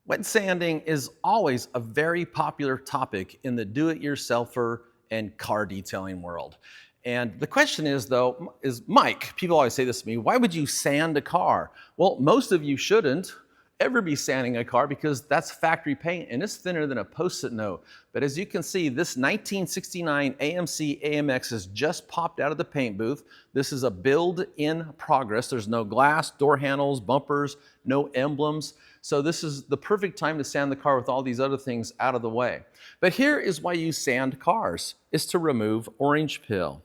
Wet sanding is always a very popular topic in the do-it-yourselfer and car detailing world. And the question is though, Mike, people always say this to me, why would you sand a car? Well, most of you shouldn't ever be sanding a car because that's factory paint and it's thinner than a Post-it note. But as you can see, this 1969 AMC AMX has just popped out of the paint booth. This is a build in progress. There's no glass, door handles, bumpers, no emblems. So this is the perfect time to sand the car with all these other things out of the way. But here is why you sand cars, is to remove orange peel.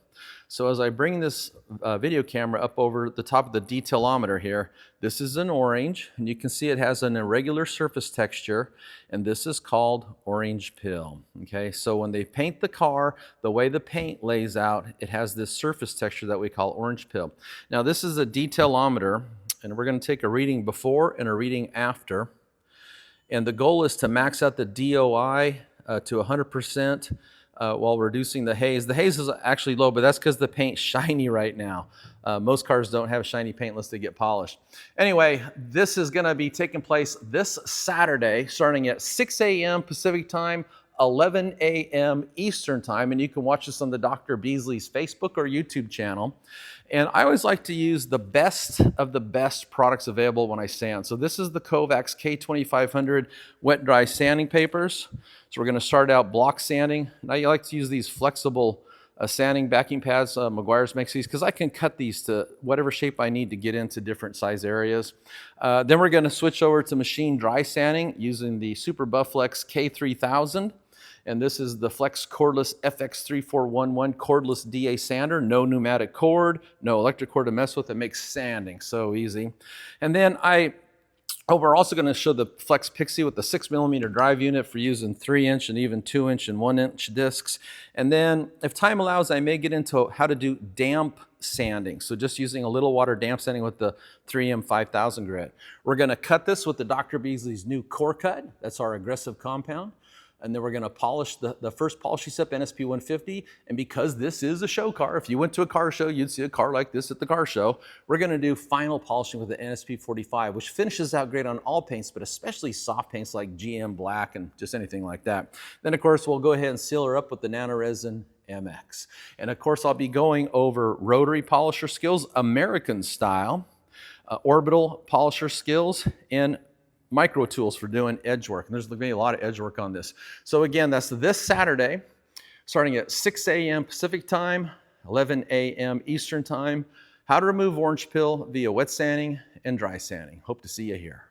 So as I bring this video camera up over the top of the detailometer here, this is an orange, and you can see it has an irregular surface texture, and this is called orange peel. Okay, so when they paint the car, the way the paint lays out, it has this surface texture that we call orange peel. Now this is a detailometer, and we're going to take a reading before and a reading after. And the goal is to max out the DOI to 100%. While reducing the haze. The haze is actually low, but that's because the paint's shiny right now. Most cars don't have shiny paint unless they get polished. Anyway, this is going to be taking place this Saturday, starting at 6 a.m. Pacific time, 11 a.m. Eastern time, and you can watch this on the Dr. Beasley's Facebook or YouTube channel. And I always like to use the best of the best products available when I sand. So this is the Kovacs K2500 wet dry sanding papers. So we're going to start out block sanding. Now you like to use these flexible sanding backing pads. Meguiar's makes these because I can cut these to whatever shape I need to get into different size areas. Then we're going to switch over to machine dry sanding using the Super Bufflex K3000. And this is the Flex Cordless FX3411 cordless DA sander. No pneumatic cord, no electric cord to mess with. It makes sanding so easy. And then we're also going to show the Flex Pixie with the 6mm drive unit for using 3-inch and even 2-inch and 1-inch discs. And then, if time allows, I may get into how to do damp sanding. So just using a little water damp sanding with the 3M 5000 grit. We're going to cut this with the Dr. Beasley's new core cut. That's our aggressive compound. And then we're going to polish the first polishing step, NSP 150. And because this is a show car, if you went to a car show, you'd see a car like this at the car show. We're going to do final polishing with the NSP 45, which finishes out great on all paints, but especially soft paints like GM Black and just anything like that. Then, of course, we'll go ahead and seal her up with the nanoresin AMX. And, of course, I'll be going over rotary polisher skills, American style, orbital polisher skills, and micro tools for doing edge work. And there's going to be a lot of edge work on this. So again, that's this Saturday, starting at 6 a.m. Pacific time, 11 a.m. Eastern time. How to remove orange peel via wet sanding and dry sanding. Hope to see you here.